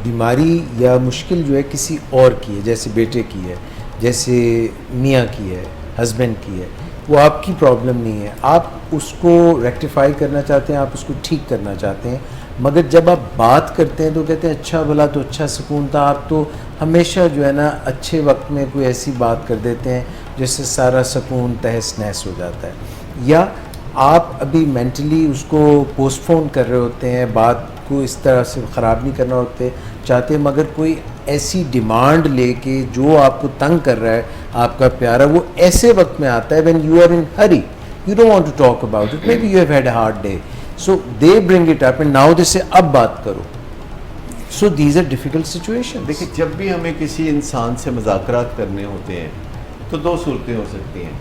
بیماری یا مشکل جو ہے کسی اور کی ہے، جیسے بیٹے کی ہے، جیسے میاں کی ہے، ہسبینڈ کی ہے، وہ آپ کی پرابلم نہیں ہے، آپ اس کو ریکٹیفائی کرنا چاہتے ہیں، آپ اس کو ٹھیک کرنا چاہتے ہیں، مگر جب آپ بات کرتے ہیں تو کہتے ہیں اچھا بھلا تو اچھا سکون تھا، آپ تو ہمیشہ جو ہے نا اچھے وقت میں کوئی ایسی بات کر دیتے ہیں جس سے سارا سکون تہس نہس ہو جاتا ہے، یا آپ ابھی مینٹلی اس کو پوسٹ پون کر رہے ہوتے ہیں، بات کو اس طرح سے خراب نہیں کرنا ہوتے چاہتے، مگر کوئی ایسی ڈیمانڈ لے کے جو آپ کو تنگ کر رہا ہے آپ کا پیارا، وہ ایسے وقت میں آتا ہے when you are in hurry, you don't want to talk about it, maybe you have had a hard day, so they bring it up and now they say اب بات کرو. So these are difficult situations. دیکھیں جب بھی ہمیں کسی انسان سے مذاکرات کرنے ہوتے ہیں تو دو صورتیں ہو سکتی ہیں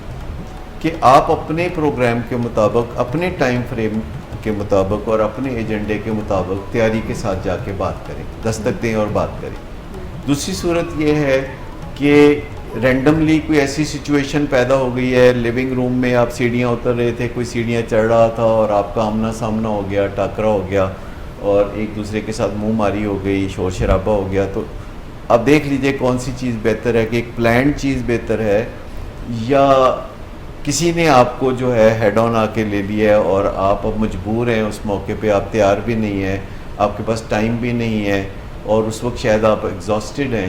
کہ آپ اپنے پروگرام کے مطابق، اپنے ٹائم فریم کے مطابق اور اپنے ایجنڈے کے مطابق تیاری کے ساتھ جا کے بات کریں، دستک دیں اور بات کریں. دوسری صورت یہ ہے کہ رینڈملی کوئی ایسی سچویشن پیدا ہو گئی ہے، لیونگ روم میں آپ سیڑھیاں اتر رہے تھے، کوئی سیڑھیاں چڑھ رہا تھا اور آپ کا آمنا سامنا ہو گیا، ٹاکرا ہو گیا اور ایک دوسرے کے ساتھ منہ ماری ہو گئی، شور شرابہ ہو گیا. تو اب دیکھ لیجئے کون سی چیز بہتر ہے کہ ایک پلانڈ چیز بہتر ہے یا کسی نے آپ کو جو ہے ہیڈ آن آ کے لے لیا ہے اور آپ اب مجبور ہیں اس موقع پہ، آپ تیار بھی نہیں ہیں، آپ کے پاس ٹائم بھی نہیں ہے اور اس وقت شاید آپ ایگزاسٹڈ ہیں.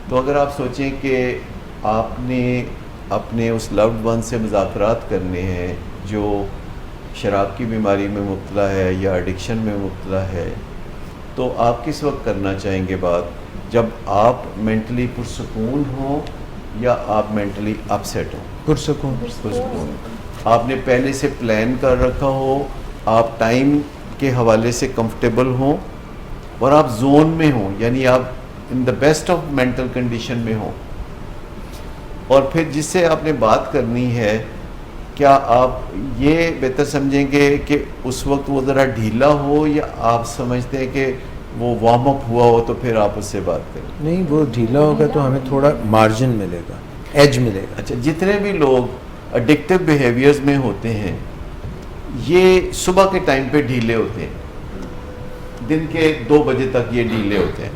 تو اگر آپ سوچیں کہ آپ نے اپنے اس لوڈ ون سے مذاکرات کرنے ہیں جو شراب کی بیماری میں مبتلا ہے یا ایڈکشن میں مبتلا ہے، تو آپ کس وقت کرنا چاہیں گے بات؟ جب آپ مینٹلی پرسکون ہوں یا آپ مینٹلی اپسیٹ ہوں؟ پرسکون. پرسکون. آپ نے پہلے سے پلان کر رکھا ہو، آپ ٹائم کے حوالے سے کمفرٹیبل ہوں اور آپ زون میں ہوں، یعنی آپ in the best of mental condition میں ہوں. اور پھر جس سے آپ نے بات کرنی ہے، کیا آپ یہ بہتر سمجھیں گے کہ اس وقت وہ ذرا ڈھیلا ہو یا آپ سمجھتے ہیں کہ وہ وارم اپ ہوا ہو تو پھر آپ اس سے بات کریں؟ نہیں، وہ ڈھیلا ہوگا تو ہمیں تھوڑا مارجن ملے گا، ایج ملے گا. اچھا، جتنے بھی لوگ اڈکٹیو بیہیویئرز میں ہوتے ہیں یہ صبح کے ٹائم پہ ڈھیلے ہوتے ہیں، دن کے 2 بجے تک یہ ڈھیلے ہوتے ہیں.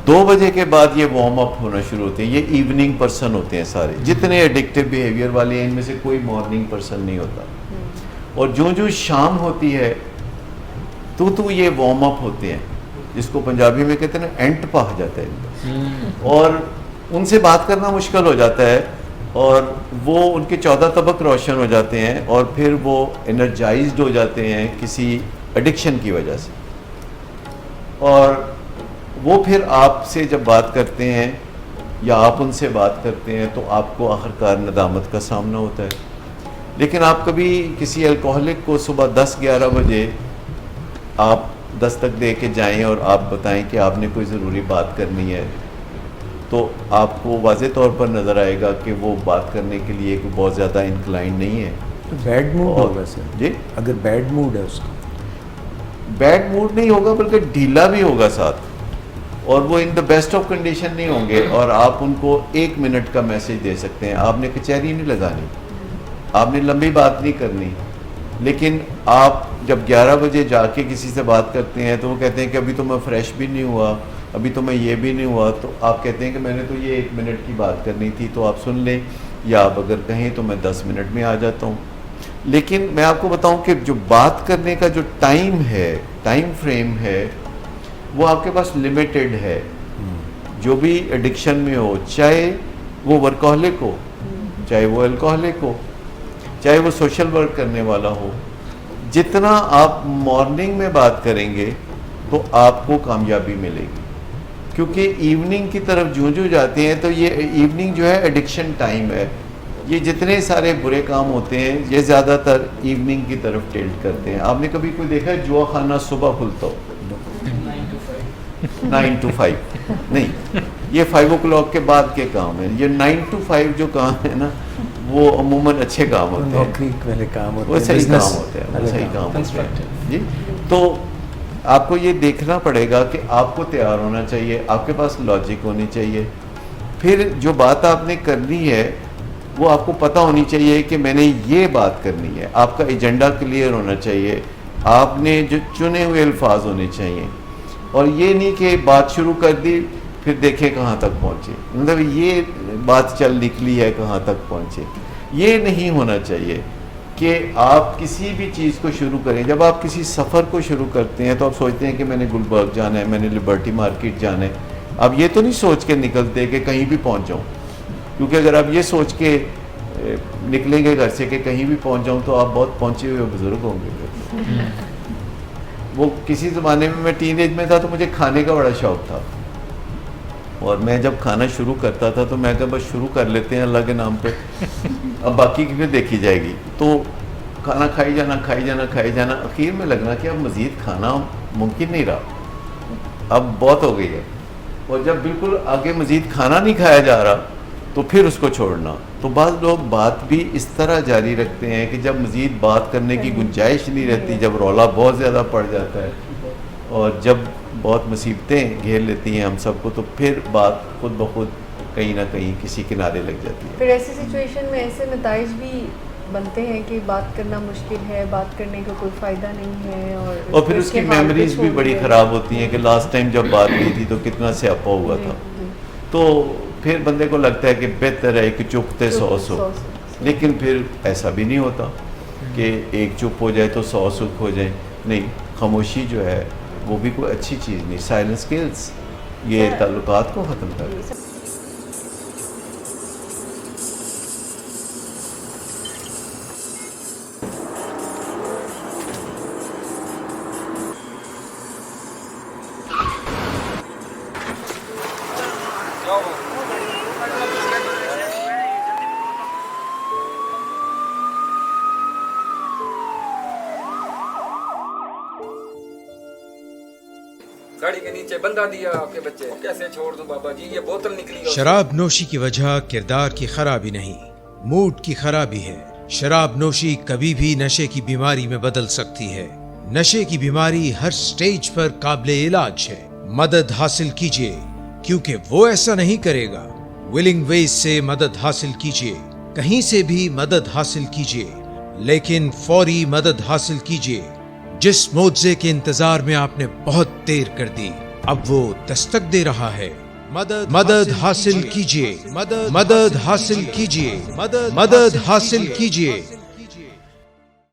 2 بجے کے بعد یہ وارم اپ ہونا شروع ہوتے ہیں. یہ ایوننگ پرسن ہوتے ہیں سارے، جتنے ایڈکٹیو بیہیویئر والے ہیں ان میں سے کوئی مارننگ پرسن نہیں ہوتا. اور جو شام ہوتی ہے تو یہ وارم اپ ہوتے ہیں، جس کو پنجابی میں کہتے ہیں نا اینٹ پہ جاتا ہے، اور ان سے بات کرنا مشکل ہو جاتا ہے اور وہ ان کے 14 طبق روشن ہو جاتے ہیں اور پھر وہ انرجائزڈ ہو جاتے ہیں کسی ایڈکشن کی وجہ سے. اور وہ پھر آپ سے جب بات کرتے ہیں یا آپ ان سے بات کرتے ہیں تو آپ کو آخرکار ندامت کا سامنا ہوتا ہے. لیکن آپ کبھی کسی الکوہلک کو صبح 10-11 بجے آپ دستک دے کے جائیں اور آپ بتائیں کہ آپ نے کوئی ضروری بات کرنی ہے، تو آپ کو واضح طور پر نظر آئے گا کہ وہ بات کرنے کے لیے کوئی بہت زیادہ انکلائنڈ نہیں ہے. بیڈ موڈ ہوگا سر. جی، اگر بیڈ موڈ ہے اس کا، بیڈ موڈ نہیں ہوگا بلکہ ڈھیلا بھی ہوگا ساتھ، اور وہ ان دا بیسٹ آف کنڈیشن نہیں ہوں گے. اور آپ ان کو 1 منٹ کا میسج دے سکتے ہیں، آپ نے کچہری نہیں لگانی، آپ نے لمبی بات نہیں کرنی. لیکن آپ جب 11 بجے جا کے کسی سے بات کرتے ہیں تو وہ کہتے ہیں کہ ابھی تو میں فریش بھی نہیں ہوا، ابھی تو میں یہ بھی نہیں ہوا، تو آپ کہتے ہیں کہ میں نے تو یہ 1 منٹ کی بات کرنی تھی تو آپ سن لیں، یا آپ اگر کہیں تو میں 10 منٹ میں آ جاتا ہوں. لیکن میں آپ کو بتاؤں کہ جو بات کرنے کا جو ٹائم ہے، ٹائم فریم ہے، وہ آپ کے پاس لمیٹڈ ہے. جو بھی ایڈکشن میں ہو، چاہے وہ ورکہولک ہو، چاہے وہ الکوہلک ہو، چاہے وہ سوشل ورک کرنے والا ہو، جتنا آپ مارننگ میں بات کریں گے تو آپ کو کامیابی ملے گی. کیونکہ ایوننگ کی طرف جو جاتے ہیں تو یہ ایوننگ جو ہے ایڈکشن ٹائم ہے. یہ جتنے سارے برے کام ہوتے ہیں یہ زیادہ تر ایوننگ کی طرف ٹلٹ کرتے ہیں. آپ نے کبھی کوئی دیکھا ہے جوا خانہ صبح کھلتا ہو؟ 9 to 5 نہیں، یہ 5 o'clock کے بعد کے کام ہیں. یہ 9 to 5 جو کام ہے نا وہ عموماً اچھے کام ہوتے ہیں، نوکری والے کام ہوتے وہ ہیں، صحیح business کام ہوتے ہیں، وہ والے صحیح کام کام ہوتے ہیں. جی، تو آپ کو یہ دیکھنا پڑے گا کہ آپ کو تیار ہونا چاہیے، آپ کے پاس لاجک ہونی چاہیے. پھر جو بات آپ نے کرنی ہے وہ آپ کو پتہ ہونی چاہیے کہ میں نے یہ بات کرنی ہے. آپ کا ایجنڈا کلیئر ہونا چاہیے، آپ نے جو چنے ہوئے الفاظ ہونے چاہیے. اور یہ نہیں کہ بات شروع کر دی پھر دیکھیں کہاں تک پہنچے، مطلب یہ بات چل نکلی ہے کہاں تک پہنچے. یہ نہیں ہونا چاہیے کہ آپ کسی بھی چیز کو شروع کریں. جب آپ کسی سفر کو شروع کرتے ہیں تو آپ سوچتے ہیں کہ میں نے گلبرگ جانا ہے، میں نے لبرٹی مارکیٹ جانا ہے. آپ یہ تو نہیں سوچ کے نکلتے کہ کہیں بھی پہنچ جاؤں، کیونکہ اگر آپ یہ سوچ کے نکلیں گے گھر سے کہ کہیں بھی پہنچ جاؤں تو آپ بہت پہنچے ہوئے بزرگ ہوں گے. وہ کسی زمانے میں ٹین ایج میں تھا تو مجھے کھانے کا بڑا شوق تھا، اور میں جب کھانا شروع کرتا تھا تو میں کہا بس شروع کر لیتے ہیں اللہ کے نام پہ، اب باقی کی پھر دیکھی جائے گی. تو کھانا کھائی جانا اخیر میں لگنا کہ اب مزید کھانا ممکن نہیں رہا، اب بہت ہو گئی ہے. اور جب بالکل آگے مزید کھانا نہیں کھایا جا رہا تو پھر اس کو چھوڑنا. تو بعض لوگ بات بھی اس طرح جاری رکھتے ہیں کہ جب مزید بات کرنے کی گنجائش نہیں رہتی، جب رولا بہت زیادہ پڑ جاتا ہے اور جب بہت مصیبتیں گھیر لیتی ہیں ہم سب کو، تو پھر بات خود بخود کہیں نہ کہیں کسی کنارے لگ جاتی ہے. پھر ایسی سچویشن میں ایسے نتائج بھی بنتے ہیں کہ بات کرنا مشکل ہے، بات کرنے کا کوئی فائدہ نہیں ہے، اور پھر اس کی میموریز بھی بڑی خراب ہوتی ہیں کہ لاسٹ ٹائم جب بات کی تھی تو کتنا سیاپا ہوا تھا. تو پھر بندے کو لگتا ہے کہ بہتر ہے کہ چپ تھے 100 لیکن پھر ایسا بھی نہیں ہوتا کہ ایک چپ ہو جائے تو 100 سکھ ہو جائیں. نہیں، خاموشی جو ہے وہ بھی کوئی اچھی چیز نہیں. سائلنس کلز، یہ تعلقات کو ختم کر دیتا ہے. گاڑی کے نیچے بندہ دیا آپ کے بچے کیسے چھوڑ دوں بابا جی، یہ بوتل نکلی. شراب نوشی کی وجہ کردار کی خرابی نہیں، موڈ کی خرابی ہے. شراب نوشی کبھی بھی نشے کی بیماری میں بدل سکتی ہے. نشے کی بیماری ہر سٹیج پر قابل علاج ہے. مدد حاصل کیجیے، کیونکہ وہ ایسا نہیں کرے گا. ولنگ ویز سے مدد حاصل کیجیے، کہیں سے بھی مدد حاصل کیجیے، لیکن فوری مدد حاصل کیجیے. جس معجزے کے انتظار میں آپ نے بہت دیر کر دی، اب وہ دستک دے رہا ہے. مدد حاصل کیجیے، مدد حاصل کیجیے، مدد حاصل کیجیے.